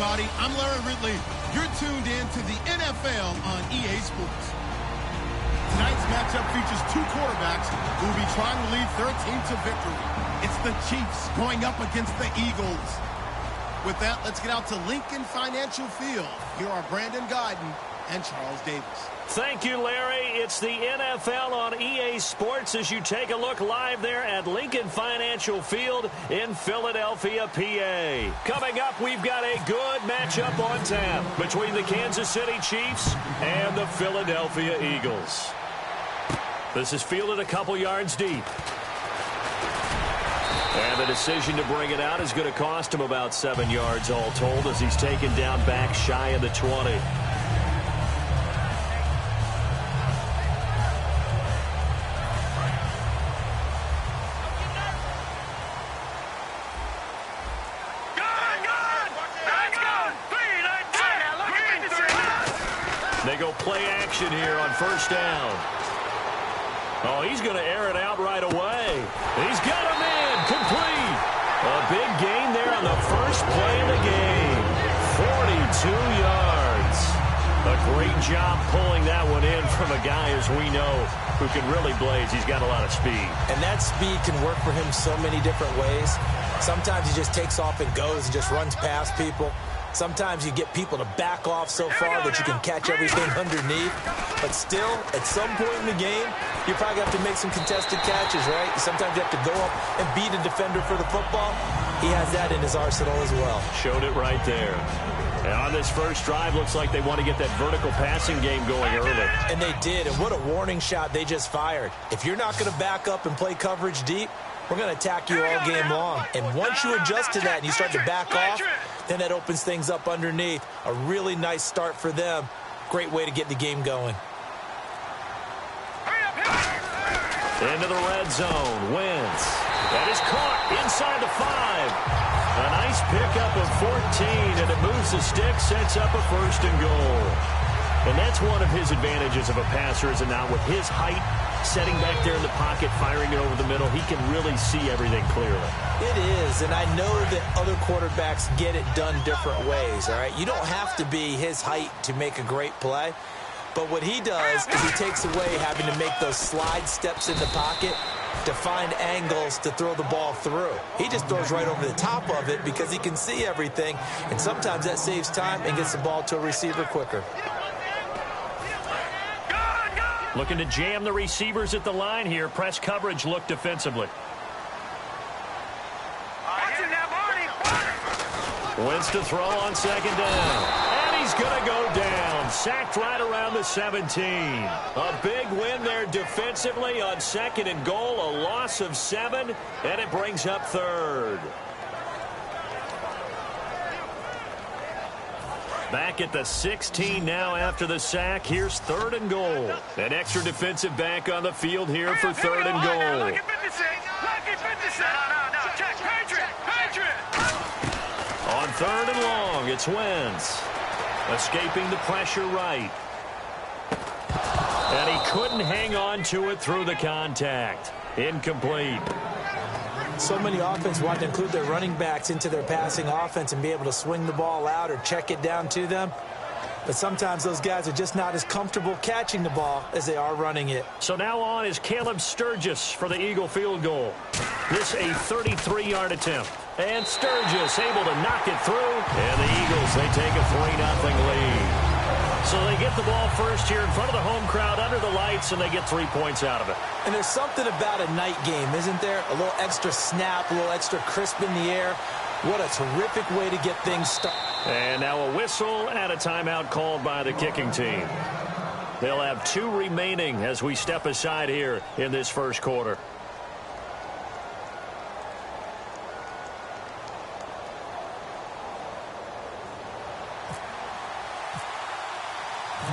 everybody. I'm Larry Ridley. You're tuned in to the NFL on EA Sports. Tonight's matchup features two quarterbacks who will be trying to lead their team to victory. It's the Chiefs going up against the Eagles. With that, let's get out to Lincoln Financial Field. Here are Brandon Guyton and Charles Davis. Thank you, Larry. It's the NFL on EA Sports as you take a look live there at Lincoln Financial Field in Philadelphia, PA. Coming up, we've got a good matchup on tap between the Kansas City Chiefs and the Philadelphia Eagles. This is fielded a couple yards deep. And the decision to bring it out is going to cost him about 7 yards all told as he's taken down back shy of the 20. They go play action here on first down. Oh, he's going to air it out right away. He's got him in. Complete. A big gain there on the first play of the game. 42 yards. A great job pulling that one in from a guy, as we know, who can really blaze. He's got a lot of speed. And that speed can work for him so many different ways. Sometimes he just takes off and goes and just runs past people. Sometimes you get people to back off so far that you can catch everything underneath. But still, at some point in the game, you probably have to make some contested catches, right? Sometimes you have to go up and beat a defender for the football. He has that in his arsenal as well. Showed it right there. And on this first drive, looks like they want to get that vertical passing game going early. And they did, and what a warning shot they just fired. If you're not going to back up and play coverage deep, we're going to attack you all game long. And once you adjust to that and you start to back off, then that opens things up underneath. A really nice start for them. Great way to get the game going. Into the red zone. Wentz. That is caught inside the 5. A nice pickup of 14, and it moves the stick, sets up a first and goal. And that's one of his advantages of a passer, is it not? With his height, setting back there in the pocket, firing it over the middle, he can really see everything clearly. It is, and I know that other quarterbacks get it done different ways, all right? You don't have to be his height to make a great play. But what he does is he takes away having to make those slide steps in the pocket to find angles to throw the ball through. He just throws right over the top of it because he can see everything, and sometimes that saves time and gets the ball to a receiver quicker. Looking to jam the receivers at the line here. Press coverage look defensively. Wins to throw on second down. And he's going to go down. Sacked right around the 17. A big win there defensively on second and goal. A loss of 7, and it brings up third. Back at the 16 now after the sack. Here's third and goal. An extra defensive back on the field here for third and goal. On third and long, it's Wentz. Escaping the pressure right. And he couldn't hang on to it through the contact. Incomplete. So many offenses want to include their running backs into their passing offense and be able to swing the ball out or check it down to them. But sometimes those guys are just not as comfortable catching the ball as they are running it. So now on is Caleb Sturgis for the Eagle field goal. This a 33-yard attempt. And Sturgis able to knock it through. And the Eagles, they take a 3-0 lead. So they get the ball first here in front of the home crowd under the lights, and they get 3 points out of it. And there's something about a night game, isn't there? A little extra snap, a little extra crisp in the air. What a terrific way to get things started. And now a whistle and a timeout called by the kicking team. They'll have 2 remaining as we step aside here in this first quarter.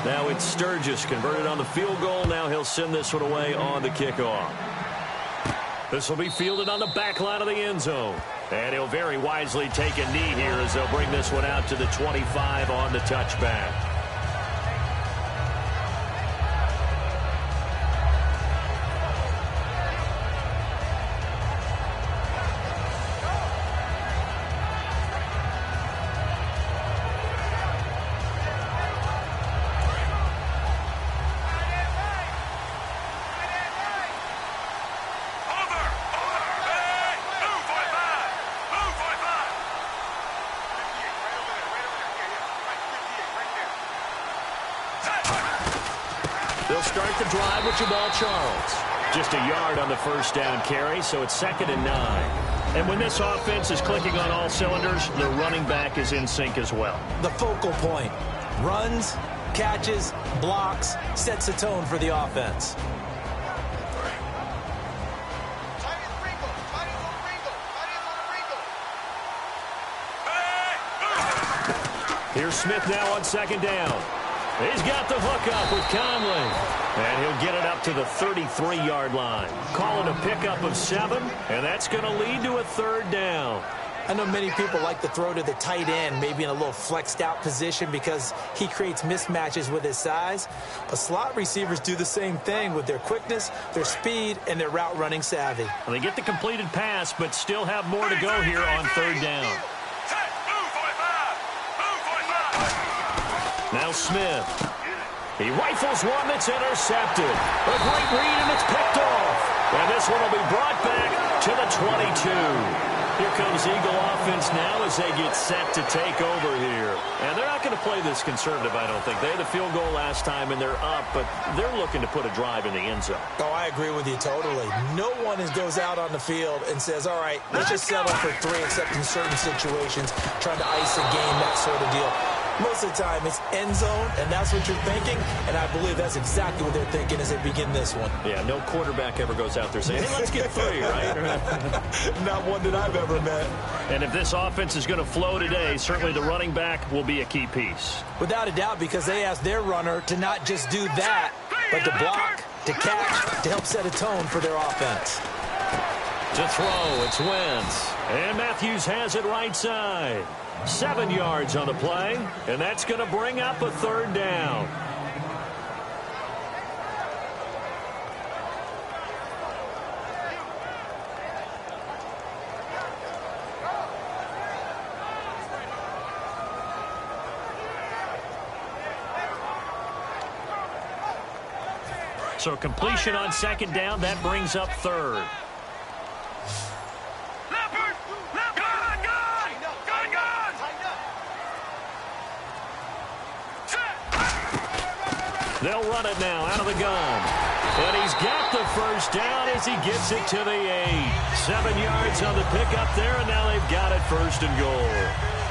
Now it's Sturgis converted on the field goal. Now he'll send this one away on the kickoff. This will be fielded on the back line of the end zone. And he'll very wisely take a knee here as they'll bring this one out to the 25 on the touchback. start the drive with Jamal Charles. Just a yard on the first down carry, so it's 2nd and 9. And when this offense is clicking on all cylinders, the running back is in sync as well. The focal point. Runs, catches, blocks, sets a tone for the offense. Here's Smith now on 2nd down. He's got the hook up with Conley. And he'll get it up to the 33-yard line. Call it a pickup of 7, and that's going to lead to a 3rd down. I know many people like to throw to the tight end, maybe in a little flexed out position because he creates mismatches with his size. But slot receivers do the same thing with their quickness, their speed, and their route running savvy. Well, they get the completed pass, but still have more to go here on 3rd down. Now Smith. He rifles one that's intercepted. A great read, and it's picked off. And this one will be brought back to the 22. Here comes Eagle offense now as they get set to take over here. And they're not going to play this conservative, I don't think. They had the field goal last time, and they're up, but they're looking to put a drive in the end zone. Oh, I agree with you totally. No one goes out on the field and says, all right, let's just settle for 3, except in certain situations, trying to ice a game, that sort of deal. Most of the time, it's end zone, and that's what you're thinking, and I believe that's exactly what they're thinking as they begin this one. Yeah, no quarterback ever goes out there saying, hey, let's get 3, right? Not one that I've ever met. And if this offense is going to flow today, certainly the running back will be a key piece. Without a doubt, because they asked their runner to not just do that, but to block, to catch, to help set a tone for their offense. To throw, it's Wentz. And Matthews has it right side. 7 yards on the play, and that's going to bring up a 3rd down. So completion on 2nd down, that brings up 3rd. They'll run it now out of the gun. And he's got the first down as he gets it to the 8. 7 yards on the pickup there, and now they've got it 1st and goal.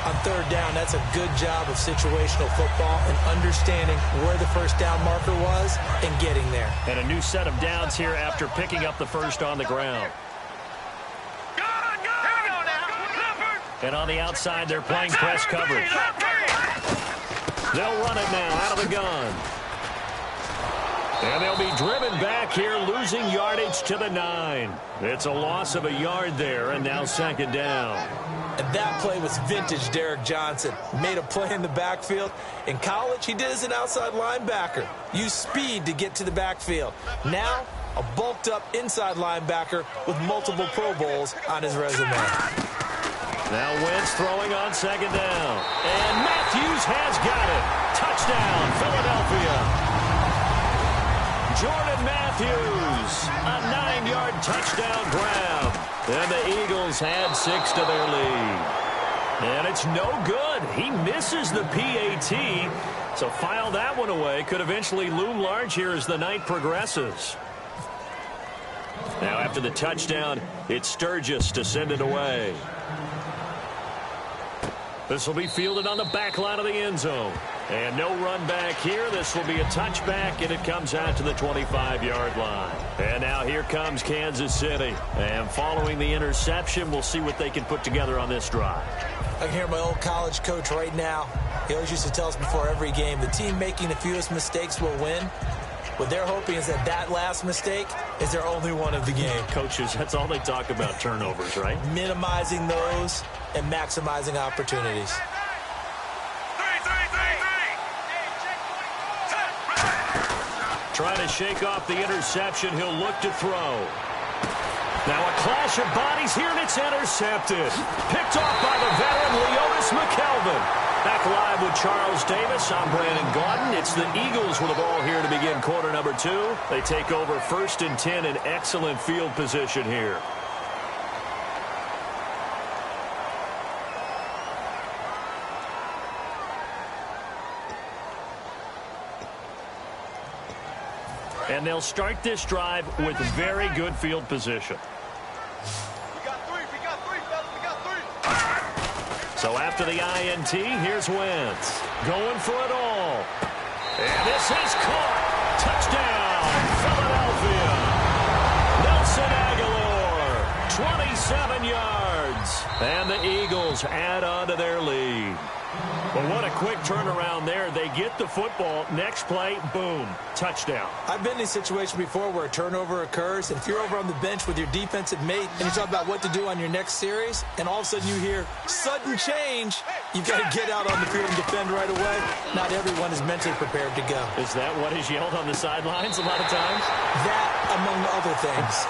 On 3rd down, that's a good job of situational football and understanding where the first down marker was and getting there. And a new set of downs here after picking up the first on the ground. And on the outside, they're playing press coverage. They'll run it now out of the gun. And they'll be driven back here, losing yardage to the 9. It's a loss of a yard there, and now 2nd down. And that play was vintage Derek Johnson. Made a play in the backfield. In college, he did as an outside linebacker. Used speed to get to the backfield. Now, a bulked-up inside linebacker with multiple Pro Bowls on his resume. Now Wentz throwing on 2nd down. And Matthews has got it. Touchdown, Philadelphia. Jordan Matthews, a 9-yard touchdown grab. And the Eagles had 6 to their lead. And it's no good. He misses the PAT. So file that one away. Could eventually loom large here as the night progresses. Now after the touchdown, it's Sturgis to send it away. This will be fielded on the back line of the end zone. And no run back here. This will be a touchback, and it comes out to the 25-yard line. And now here comes Kansas City. And following the interception, we'll see what they can put together on this drive. I can hear my old college coach right now. He always used to tell us before every game, the team making the fewest mistakes will win. What they're hoping is that that last mistake is their only one of the game. Coaches, that's all they talk about, turnovers, right? Minimizing those and maximizing opportunities. Trying to shake off the interception. He'll look to throw. Now a clash of bodies here, and it's intercepted. Picked off by the veteran Leonis McKelvin. Back live with Charles Davis. I'm Brandon Gaudin. It's the Eagles with the ball here to begin quarter number 2. They take over 1st and 10 in excellent field position here. And they'll start this drive with very good field position. So after the INT, here's Wentz. Going for it all. And this is caught. Touchdown, Philadelphia. Nelson Aguilar, 27 yards. And the Eagles add on to their lead. Well, what a quick turnaround there. They get the football. Next play, boom, touchdown. I've been in a situation before where a turnover occurs, and if you're over on the bench with your defensive mate and you talk about what to do on your next series, and all of a sudden you hear sudden change, you've got to get out on the field and defend right away. Not everyone is mentally prepared to go. Is that what is yelled on the sidelines a lot of times? That, among other things.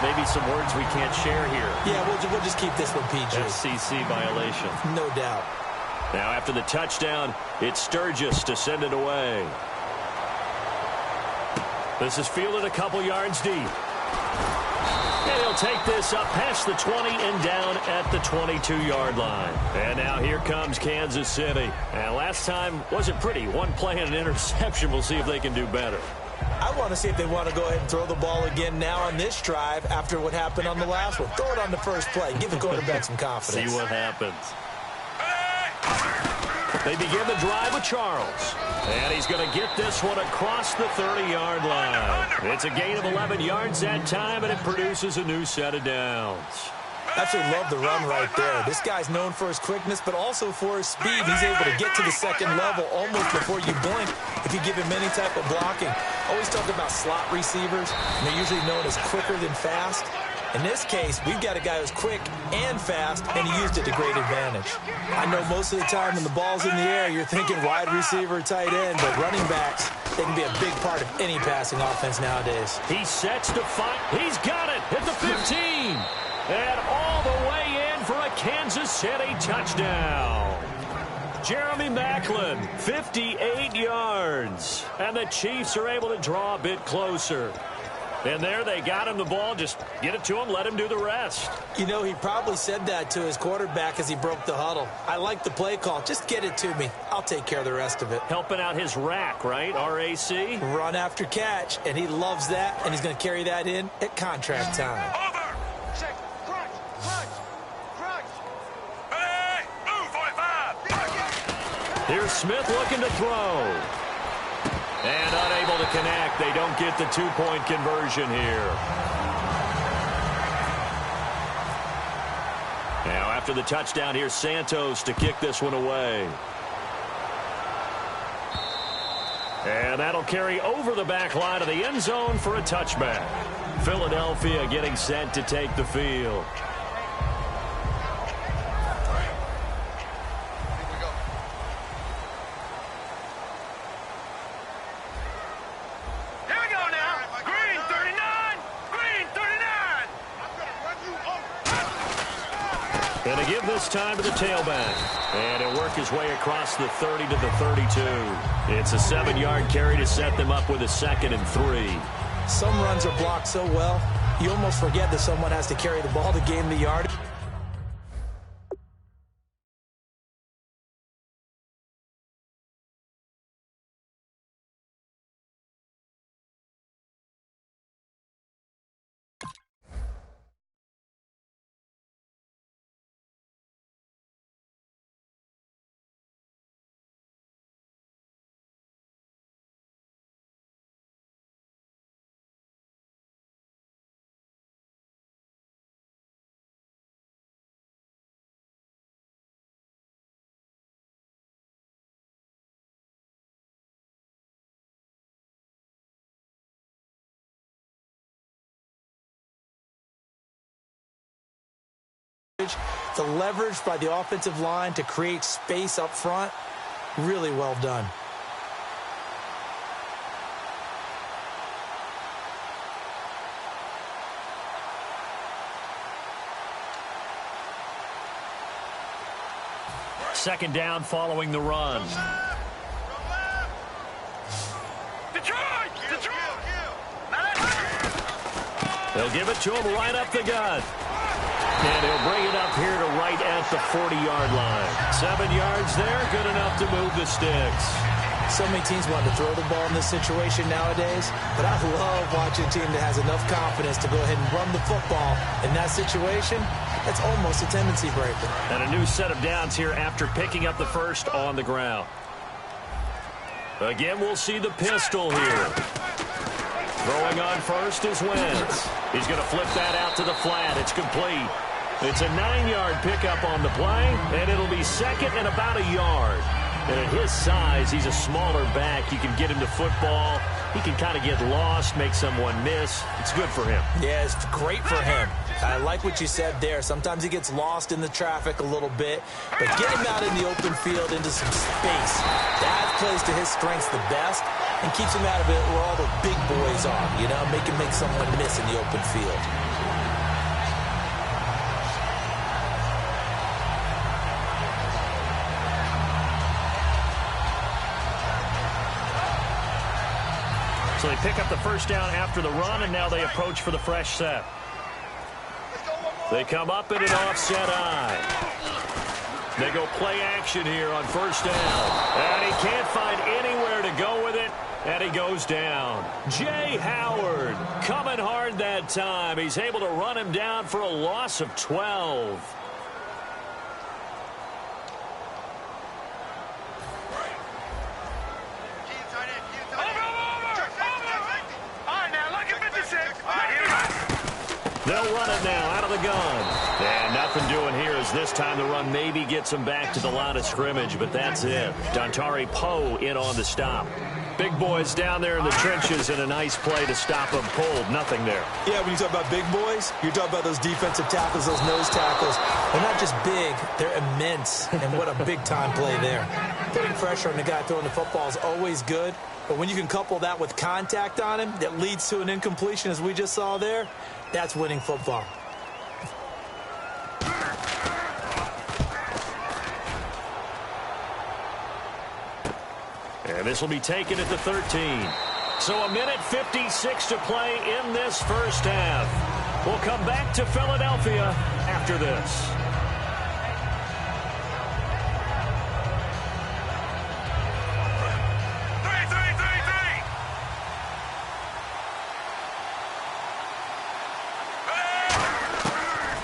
Maybe some words we can't share here. Yeah, we'll just keep this one PG. FCC violation. No doubt. Now after the touchdown, it's Sturgis to send it away. This is fielded a couple yards deep. And he'll take this up past the 20 and down at the 22-yard line. And now here comes Kansas City. And last time wasn't pretty. One play and an interception. We'll see if they can do better. I want to see if they want to go ahead and throw the ball again now on this drive after what happened on the last one. Throw it on the first play. Give the quarterback some confidence. See what happens. They begin the drive with Charles. And he's going to get this one across the 30-yard line. It's a gain of 11 yards that time, and it produces a new set of downs. Absolutely love the run right there. This guy's known for his quickness, but also for his speed. He's able to get to the second level almost before you blink if you give him any type of blocking. Always talk about slot receivers, and they're usually known as quicker than fast. In this case, we've got a guy who's quick and fast, and he used it to great advantage. I know most of the time when the ball's in the air, you're thinking wide receiver, tight end, but running backs, they can be a big part of any passing offense nowadays. He sets to fight. He's got it at the 15. And all the way in for a Kansas City touchdown. Jeremy Maclin, 58 yards. And the Chiefs are able to draw a bit closer. And there they got him the ball. Just get it to him, let him do the rest. You know, he probably said that to his quarterback as he broke the huddle. I like the play call. Just get it to me. I'll take care of the rest of it. Helping out his rack, right? RAC? Run after catch, and he loves that, and he's going to carry that in at contract time. Over! Check. Crunch! Crunch! Crunch! Hey! Move, 45! Here's Smith looking to throw. And unable to connect. They don't get the two-point conversion here. Now, after the touchdown, here's Santos to kick this one away. And that'll carry over the back line of the end zone for a touchback. Philadelphia getting set to take the field. And to give this time to the tailback. And he'll work his way across the 30 to the 32. It's a 7-yard carry to set them up with a 2nd and 3. Some runs are blocked so well, you almost forget that someone has to carry the ball to gain the yard. The leverage by the offensive line to create space up front, really well done. Second down following the run. Detroit! Detroit! They'll give it to him right up the gut. And he'll bring it up here to right at the 40-yard line. 7 yards there, good enough to move the sticks. So many teams want to throw the ball in this situation nowadays, but I love watching a team that has enough confidence to go ahead and run the football in that situation. That's almost a tendency breaker. And a new set of downs here after picking up the first on the ground. Again, we'll see the pistol here. Throwing on first is Wentz. He's going to flip that out to the flat. It's complete. It's a 9-yard pickup on the play, and it'll be second and about a yard. And at his size, he's a smaller back. You can get him to football. He can kind of get lost, make someone miss. It's good for him. Yeah, it's great for him. I like what you said there. Sometimes he gets lost in the traffic a little bit, but get him out in the open field into some space. That plays to his strengths the best and keeps him out of it where all the big boys are, you know, make him make someone miss in the open field. So they pick up the first down after the run, and now they approach for the fresh set. They come up in an offset eye. They go play action here on first down. And he can't find anywhere to go with it, and he goes down. Jay Howard coming hard that time. He's able to run him down for a loss of 12. They'll run it now out of the gun. And nothing doing here as this time the run maybe gets them back to the line of scrimmage, but that's it. Dontari Poe in on the stop. Big boys down there in the trenches and a nice play to stop them cold. Nothing there. Yeah, when you talk about big boys, you're talking about those defensive tackles, those nose tackles. They're not just big, they're immense. And what a big-time play there. Putting pressure on the guy throwing the football is always good. But when you can couple that with contact on him that leads to an incompletion, as we just saw there, that's winning football. And this will be taken at the 13. So a minute 56 to play in this first half. We'll come back to Philadelphia after this.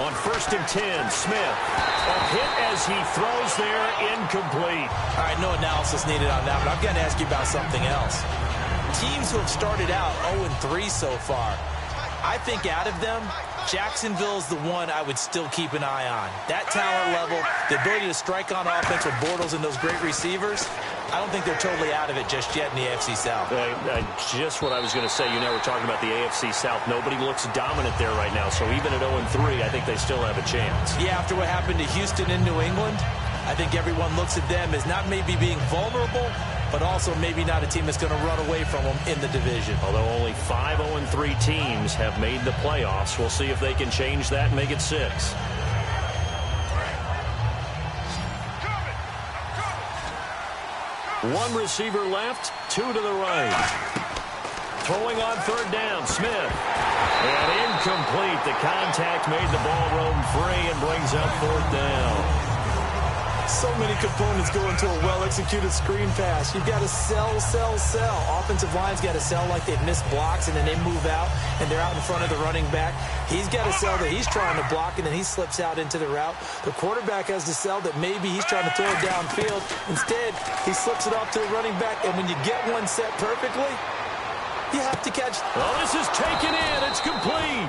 On 1st and 10, Smith. A hit as he throws there, incomplete. All right, no analysis needed on that, but I've got to ask you about something else. Teams who have started out 0-3 so far, I think out of them, Jacksonville's the one I would still keep an eye on. That talent level, the ability to strike on offense with Bortles and those great receivers, I don't think they're totally out of it just yet in the AFC South. Just what I was going to say. You know, we're talking about the AFC South. Nobody looks dominant there right now. So even at 0-3, I think they still have a chance. Yeah, after what happened to Houston in New England, I think everyone looks at them as not maybe being vulnerable, but also maybe not a team that's going to run away from them in the division. Although only 5 0-3 teams have made the playoffs. We'll see if they can change that and make it 6. One receiver left, 2 to the right. Throwing on 3rd down, Smith. And incomplete. The contact made the ball roam free and brings up 4th down. So many components go into a well-executed screen pass. You've got to sell. Offensive line's got to sell like they've missed blocks, and then they move out, and they're out in front of the running back. He's got to sell that he's trying to block, and then he slips out into the route. The quarterback has to sell that maybe he's trying to throw it downfield. Instead, he slips it off to the running back, and when you get one set perfectly, you have to catch. Well, this is taken in. It's complete.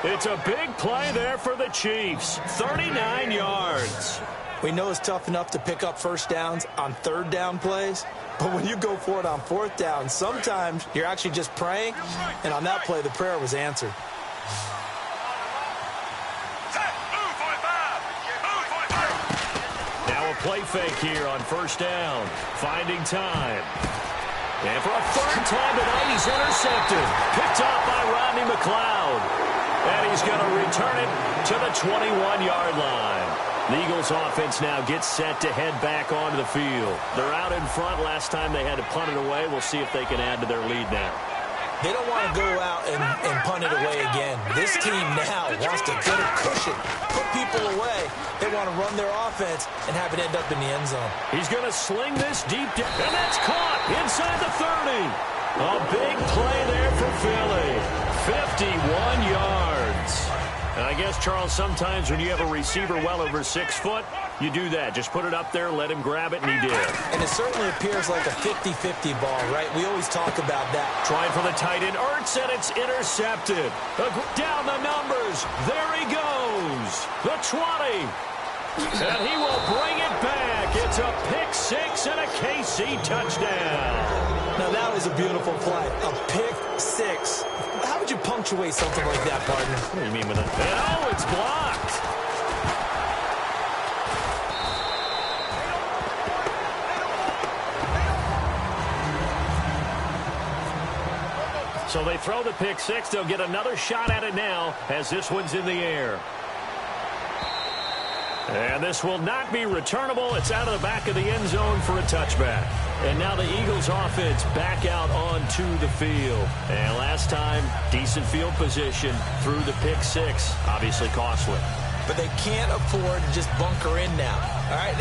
It's a big play there for the Chiefs. 39 yards. We know it's tough enough to pick up first downs on 3rd down plays, but when you go for it on 4th down, sometimes you're actually just praying, and on that play, the prayer was answered. Now a play fake here on 1st down. Finding time. And for a 3rd time tonight, he's intercepted. Picked off by Rodney McLeod. And he's going to return it to the 21-yard line. The Eagles offense now gets set to head back onto the field. They're out in front. Last time they had to punt it away. We'll see if they can add to their lead now. They don't want to go out and punt it away again. This team now wants to get a cushion, put people away. They want to run their offense and have it end up in the end zone. He's going to sling this deep down, and that's caught inside the 30. A big play there for Philly. 51 yards. And I guess, Charles, sometimes when you have a receiver well over 6 foot, you do that. Just put it up there, let him grab it, and he did. And it certainly appears like a 50-50 ball, right? We always talk about that. Trying for the tight end, Ertz, and it's intercepted. Down the numbers. There he goes. The 20. And he will bring it back. It's a pick six and a KC touchdown. Now, that was a beautiful play. A pick six. How would you punctuate something like that, partner? What do you mean with it? And oh, it's blocked. So they throw the pick six. They'll get another shot at it now as this one's in the air. And this will not be returnable. It's out of the back of the end zone for a touchback. And now the Eagles offense back out onto the field. And last time, decent field position through the pick six. Obviously costly. But they can't afford to just bunker in now. All right,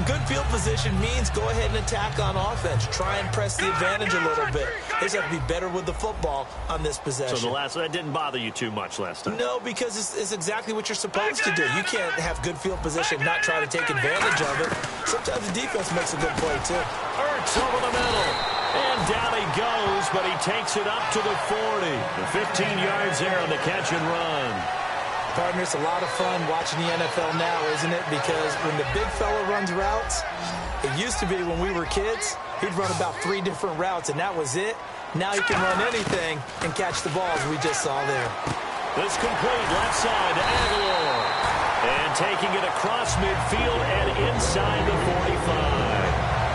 good field position means go ahead and attack on offense. Try and press the advantage a little bit. They just have to be better with the football on this possession. So that didn't bother you too much last time? No, because it's exactly what you're supposed to do. You can't have good field position, not try to take advantage of it. Sometimes the defense makes a good play, too. Ertz over the middle. And down he goes, but he takes it up to the 40. The 15 yards there on the catch and run. Partner, it's a lot of fun watching the NFL now, isn't it? Because when the big fella runs routes, it used to be when we were kids, he'd run about 3 different routes, and that was it. Now he can run anything and catch the balls we just saw there. This complete left side to Aguilar. And taking it across midfield and inside the 45.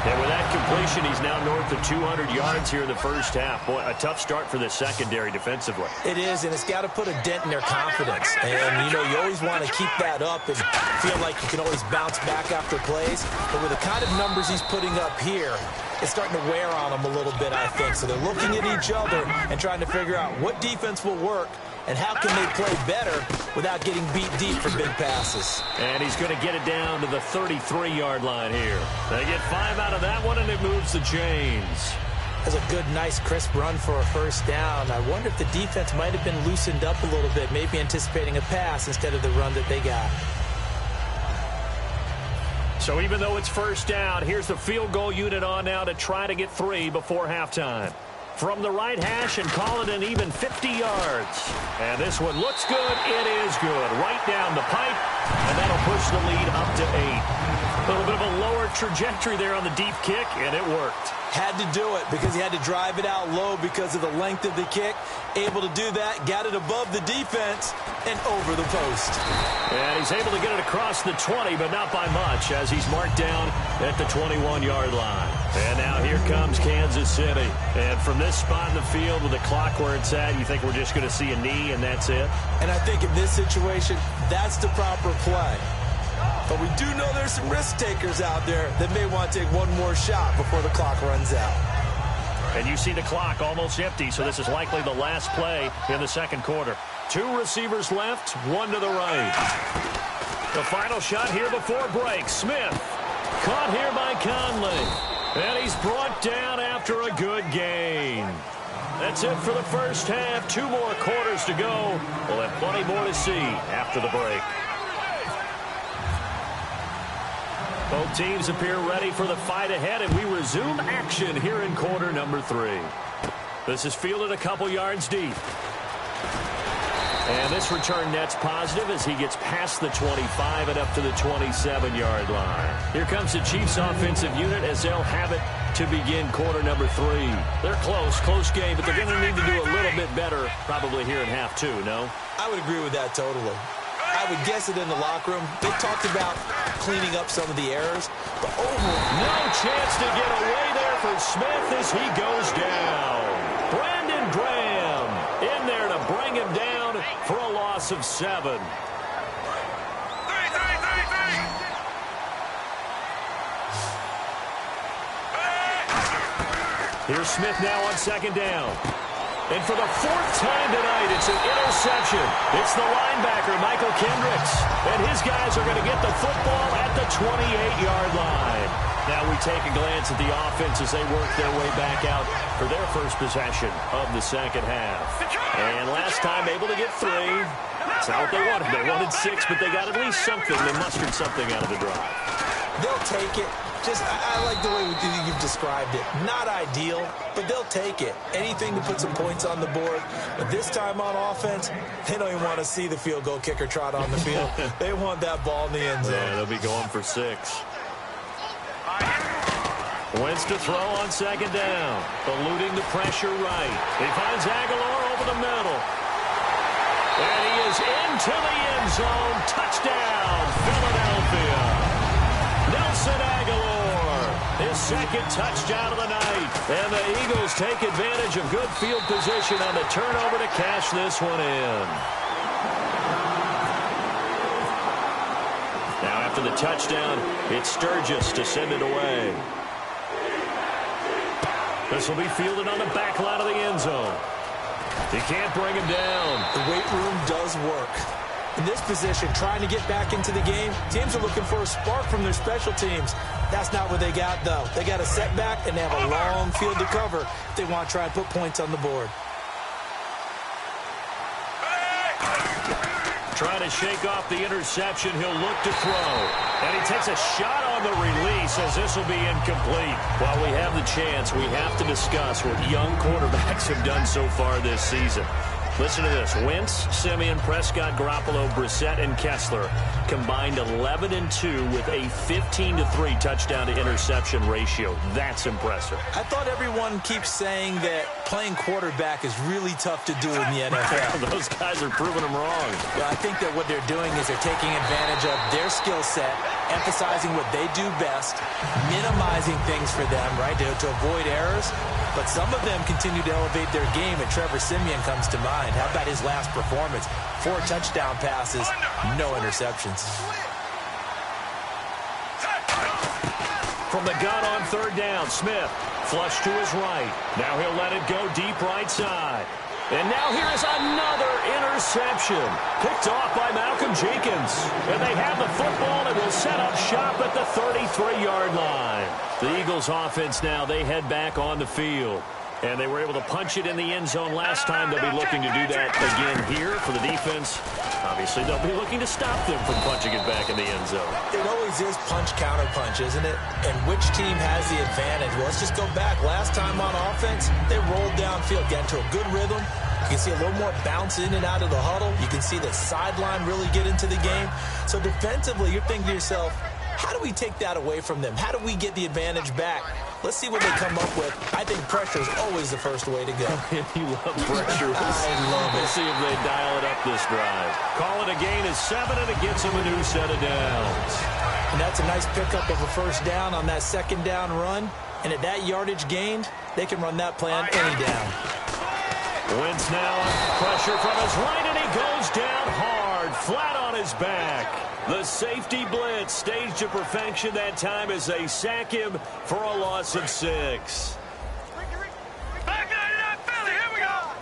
And with that completion, he's now north of 200 yards here in the first half. Boy, a tough start for the secondary defensively. It is, and it's got to put a dent in their confidence. And, you always want to keep that up and feel like you can always bounce back after plays. But with the kind of numbers he's putting up here, it's starting to wear on them a little bit, I think. So they're looking at each other and trying to figure out what defense will work and how can they play better without getting beat deep for big passes. And he's going to get it down to the 33-yard line here. They get 5 out of that one, and it moves the chains. That's a good, nice, crisp run for a first down. I wonder if the defense might have been loosened up a little bit, maybe anticipating a pass instead of the run that they got. So even though it's first down, here's the field goal unit on now to try to get 3 before halftime. From the right hash and call it an even 50 yards. And this one looks good. It is good. Right down the pipe. And that'll push the lead up to 8. A little bit of a lower trajectory there on the deep kick, and it worked. Had to do it because he had to drive it out low because of the length of the kick. Able to do that, got it above the defense and over the post. And he's able to get it across the 20, but not by much as he's marked down at the 21-yard line. And now here comes Kansas City. And from this spot in the field with the clock where it's at, you think we're just going to see a knee and that's it? And I think in this situation, that's the proper play. But we do know there's some risk takers out there that may want to take one more shot before the clock runs out. And you see the clock almost empty, so this is likely the last play in the second quarter. 2 receivers left, 1 to the right. The final shot here before break. Smith caught here by Conley. And he's brought down after a good gain. That's it for the first half. 2 more quarters to go. We'll have plenty more to see after the break. Both teams appear ready for the fight ahead, and we resume action here in quarter number 3. This is fielded a couple yards deep. And this return net's positive as he gets past the 25 and up to the 27-yard line. Here comes the Chiefs offensive unit as they'll have it to begin quarter number 3. They're close game, but they're going to need to do a little bit better probably here in half 2, no? I would agree with that totally. I would guess it in the locker room. They talked about cleaning up some of the errors, but overall, no chance to get away there for Smith as he goes down. Brandon Graham in there to bring him down for a loss of 7. Here's Smith now on second down. And for the fourth time tonight, it's an interception. It's the linebacker, Michael Kendricks. And his guys are going to get the football at the 28-yard line. Now we take a glance at the offense as they work their way back out for their first possession of the second half. And last time able to get 3. That's not what they wanted. They wanted 6, but they got at least something. They mustered something out of the drive. They'll take it. I like the way you've described it. Not ideal, but they'll take it. Anything to put some points on the board. But this time on offense, they don't even want to see the field goal kicker trot on the field. They want that ball in the end zone. Yeah, they'll be going for 6. Wentz to throw on second down. Eluding the pressure right. He finds Aguilar over the middle. And he is into the end zone. Touchdown, Philadelphia. Nelson Aguilar, his second touchdown of the night. And the Eagles take advantage of good field position on the turnover to cash this one in. Now after the touchdown, it's Sturgis to send it away. This will be fielded on the back line of the end zone. He can't bring him down. The weight room does work. In this position, trying to get back into the game, teams are looking for a spark from their special teams. That's not what they got, though. They got a setback, and they have a long field to cover if they want to try and put points on the board. Trying to shake off the interception. He'll look to throw. And he takes a shot on the release as this will be incomplete. While we have the chance, we have to discuss what young quarterbacks have done so far this season. Listen to this. Wentz, Simeon, Prescott, Garoppolo, Brissett, and Kessler combined 11-2 with a 15-3 touchdown to interception ratio. That's impressive. I thought everyone keeps saying that playing quarterback is really tough to do in the NFL. Those guys are proving them wrong. Well, I think that what they're doing is they're taking advantage of their skill set, emphasizing what they do best, minimizing things for them, right, to avoid errors. But some of them continue to elevate their game, and Trevor Siemian comes to mind. How about his last performance? 4 touchdown passes, no interceptions. From the gun on third down, Smith flush to his right. Now he'll let it go deep right side. And now here is another interception. Picked off by Malcolm Jenkins. And they have the football and will set up shop at the 33-yard line. The Eagles offense now, they head back on the field. And they were able to punch it in the end zone last time. They'll be looking to do that again here for the defense. Obviously, they'll be looking to stop them from punching it back in the end zone. It always is punch-counter-punch, isn't it? And which team has the advantage? Well, let's just go back. Last time on offense, they rolled downfield, got into a good rhythm. You can see a little more bounce in and out of the huddle. You can see the sideline really get into the game. So defensively, you're thinking to yourself, how do we take that away from them? How do we get the advantage back? Let's see what they come up with. I think pressure is always the first way to go. You love pressure. I love it. Let's see if they dial it up this drive. Call it a gain of 7, and it gets them a new set of downs. And that's a nice pickup of a first down on that second down run. And at that yardage gained, they can run that play on any down. Wentz now pressure from his right, and he goes down hard, flat on his back. The safety blitz staged to perfection that time as they sack him for a loss of 6. Back out of that Philly. Here we go.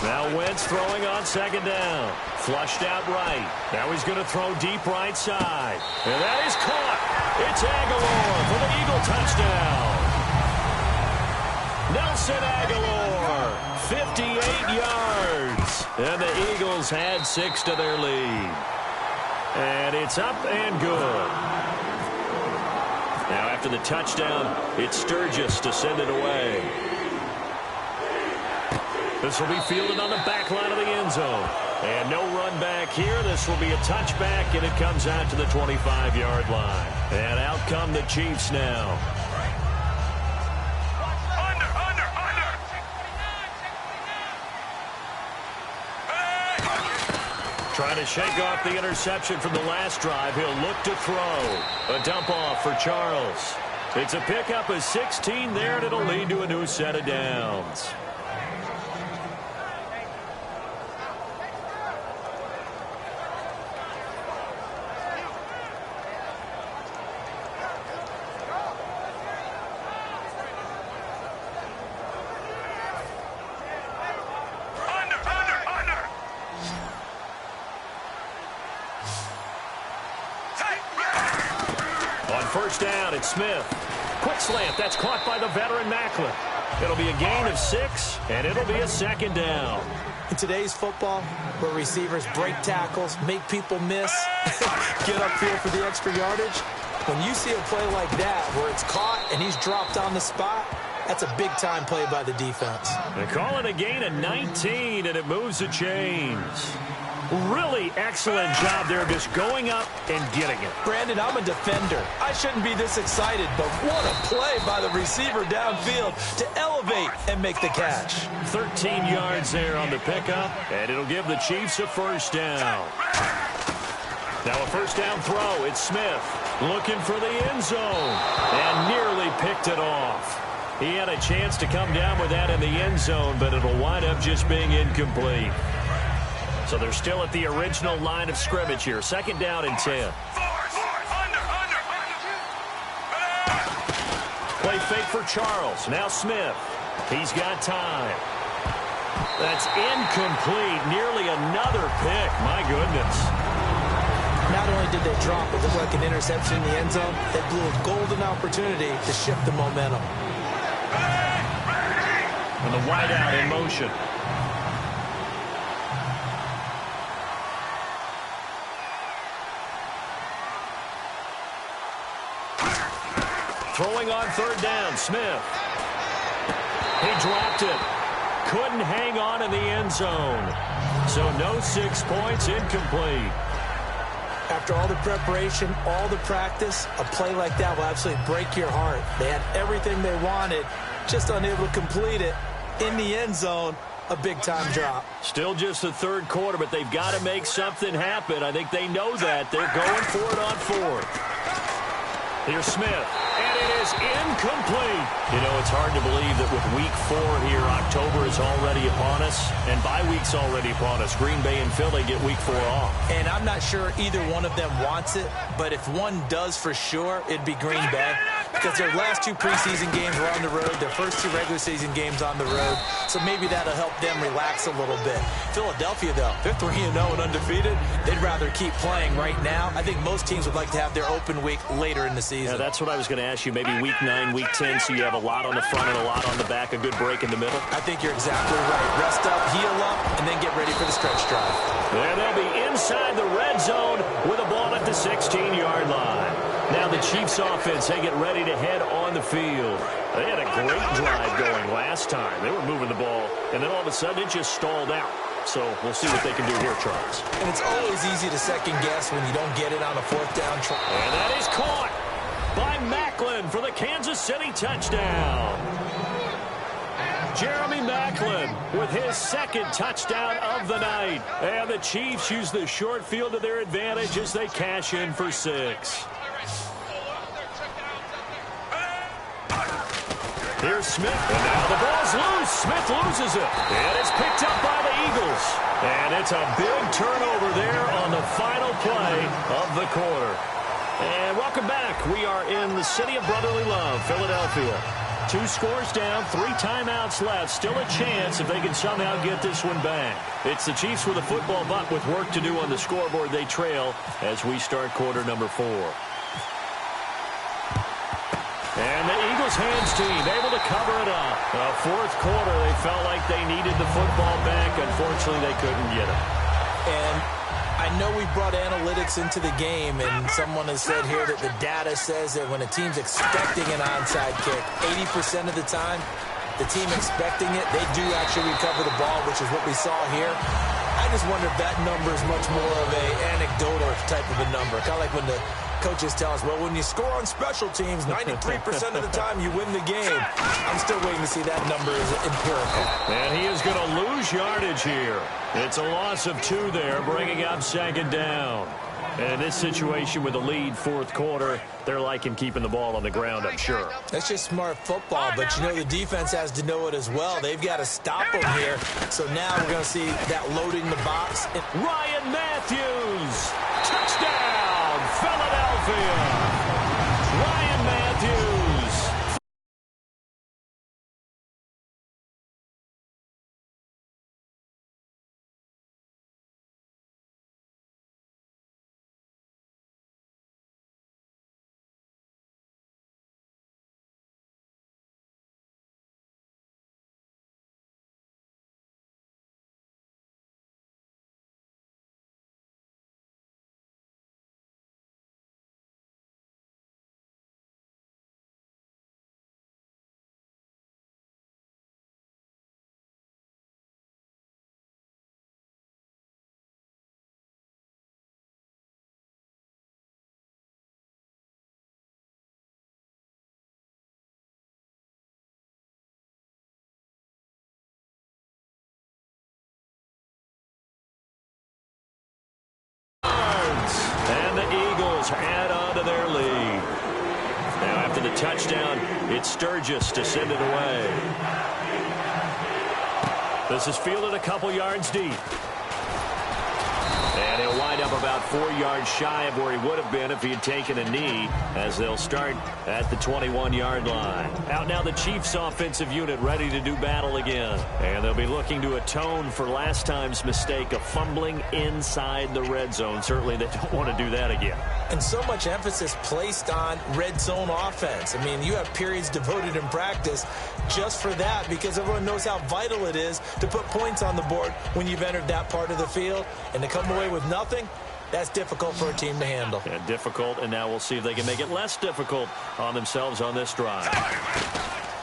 Now Wentz throwing on second down. Flushed out right. Now he's going to throw deep right side. And that is caught. It's Aguilar for the Eagle touchdown. Nelson Aguilar, 58 yards. And the Eagles had 6 to their lead. And it's up and good. Now after the touchdown, it's Sturgis to send it away. This will be fielded on the back line of the end zone. And no run back here. This will be a touchback, and it comes out to the 25-yard line. And out come the Chiefs now. Trying to shake off the interception from the last drive. He'll look to throw. A dump off for Charles. It's a pickup of 16 there, and it'll lead to a new set of downs. first down. It's Smith. Quick slant. That's caught by the veteran Macklin. It'll be a gain of 6, and it'll be a second down. In today's football, where receivers break tackles, make people miss, get upfield for the extra yardage, when you see a play like that where it's caught and he's dropped on the spot, that's a big-time play by the defense. They call it a gain of 19, and it moves the chains. Really excellent job there just going up and getting it. Brandon, I'm a defender. I shouldn't be this excited, but what a play by the receiver downfield to elevate and make the catch. 13 yards there on the pickup, and it'll give the Chiefs a first down. Now a first down throw. It's Smith looking for the end zone and nearly picked it off. He had a chance to come down with that in the end zone, but it'll wind up just being incomplete. So they're still at the original line of scrimmage here. Second down and 10. Play fake for Charles. Now Smith. He's got time. That's incomplete. Nearly another pick. My goodness. Not only did they drop it, looked like an interception in the end zone, they blew a golden opportunity to shift the momentum. And the wideout in motion. Throwing on third down, Smith. He dropped it. Couldn't hang on in the end zone. So no 6 points, incomplete. After all the preparation, all the practice, a play like that will absolutely break your heart. They had everything they wanted, just unable to complete it. In the end zone, a big-time drop. Still just the third quarter, but they've got to make something happen. I think they know that. They're going for it on fourth. Here's Smith, and it is incomplete. You know, it's hard to believe that with week 4 here, October is already upon us, and bye week's already upon us. Green Bay and Philly get week 4 off. And I'm not sure either one of them wants it, but if one does for sure, it'd be Green Bay. Because their last 2 preseason games were on the road, their first 2 regular season games on the road, so maybe that'll help them relax a little bit. Philadelphia, though, they're 3-0 and undefeated. They'd rather keep playing right now. I think most teams would like to have their open week later in the season. Yeah, that's what I was going to ask you. Maybe week 9, week 10, so you have a lot on the front and a lot on the back, a good break in the middle. I think you're exactly right. Rest up, heal up, and then get ready for the stretch drive. And they'll be inside the red zone with a ball at the 16-yard line. Now the Chiefs offense, they get ready to head on the field. They had a great drive going last time. They were moving the ball, and then all of a sudden it just stalled out. So we'll see what they can do here, Charles. And it's always easy to second guess when you don't get it on a fourth down try. And that is caught by Macklin for the Kansas City touchdown. Jeremy Macklin with his second touchdown of the night. And the Chiefs use the short field to their advantage as they cash in for 6. Here's Smith, and now the ball's loose. Smith loses it, and it's picked up by the Eagles. And it's a big turnover there on the final play of the quarter. And welcome back. We are in the city of brotherly love, Philadelphia. 2 scores down, 3 timeouts left. Still a chance if they can somehow get this one back. It's the Chiefs with a football, but with work to do on the scoreboard, they trail as we start quarter number 4. And the Eagles hands team able to cover it up. Fourth quarter, they felt like they needed the football back. Unfortunately, they couldn't get it. And I know we brought analytics into the game, and someone has said here that the data says that when a team's expecting an onside kick, 80% of the time, the team expecting it, they do actually recover the ball, which is what we saw here. I just wonder if that number is much more of a anecdotal type of a number. Kind of like when the coaches tell us, well, when you score on special teams, 93% of the time you win the game. I'm still waiting to see that number is empirical. And he is going to lose yardage here. It's a loss of 2 there, bringing up second down. And in this situation with a lead fourth quarter, they're liking keeping the ball on the ground, I'm sure. That's just smart football, but you know the defense has to know it as well. They've got to stop them here. So now we're going to see that loading the box. Ryan Matthews, touchdown, Philadelphia. Ryan Matthews. Eagles add on to their lead. Now after the touchdown, it's Sturgis to send it away. This is fielded a couple yards deep. And he'll wind up about 4 yards shy of where he would have been if he had taken a knee, as they'll start at the 21-yard line. Out now the Chiefs offensive unit ready to do battle again. And they'll be looking to atone for last time's mistake of fumbling inside the red zone. Certainly they don't want to do that again. And so much emphasis placed on red zone offense. I mean, you have periods devoted in practice just for that, because everyone knows how vital it is to put points on the board when you've entered that part of the field. And to come away with nothing, that's difficult for a team to handle. Yeah, difficult, and now we'll see if they can make it less difficult on themselves on this drive.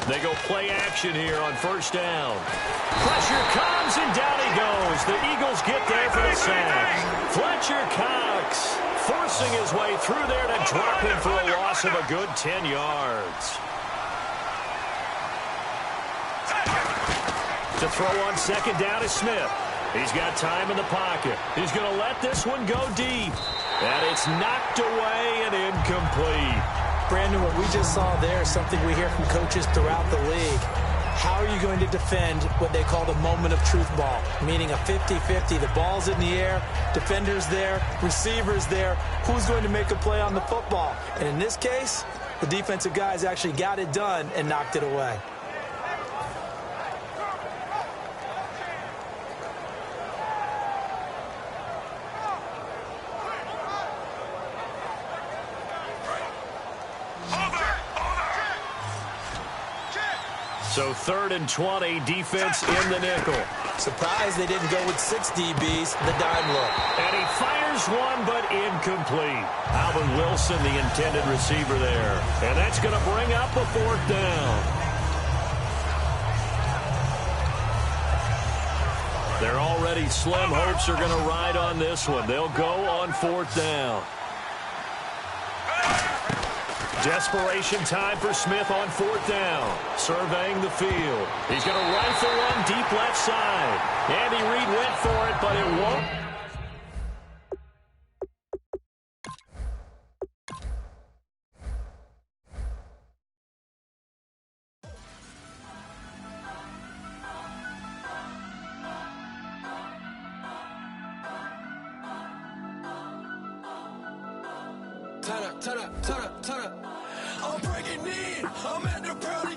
They go play action here on first down. Pressure comes, and down he goes. The Eagles get there for the sack. Fletcher Cox forcing his way through there to drop him for a loss of a good 10 yards. To throw on second down is Smith. He's got time in the pocket. He's going to let this one go deep. And it's knocked away and incomplete. Brandon, what we just saw there is something we hear from coaches throughout the league. How are you going to defend what they call the moment of truth ball, meaning a 50-50? The ball's in the air, defender's there, receiver's there. Who's going to make a play on the football? And in this case, the defensive guys actually got it done and knocked it away. So 3rd and 20, defense in the nickel. Surprised they didn't go with 6 DBs, the dime look. And he fires one, but incomplete. Alvin Wilson, the intended receiver there. And that's going to bring up a 4th down. Their already slim hopes are going to ride on this one. They'll go on 4th down. Desperation time for Smith on 4th down. Surveying the field. He's going to rifle one deep left side. Andy Reid went for it, but it won't. Turn up. I'm breaking in. I'm at the pearly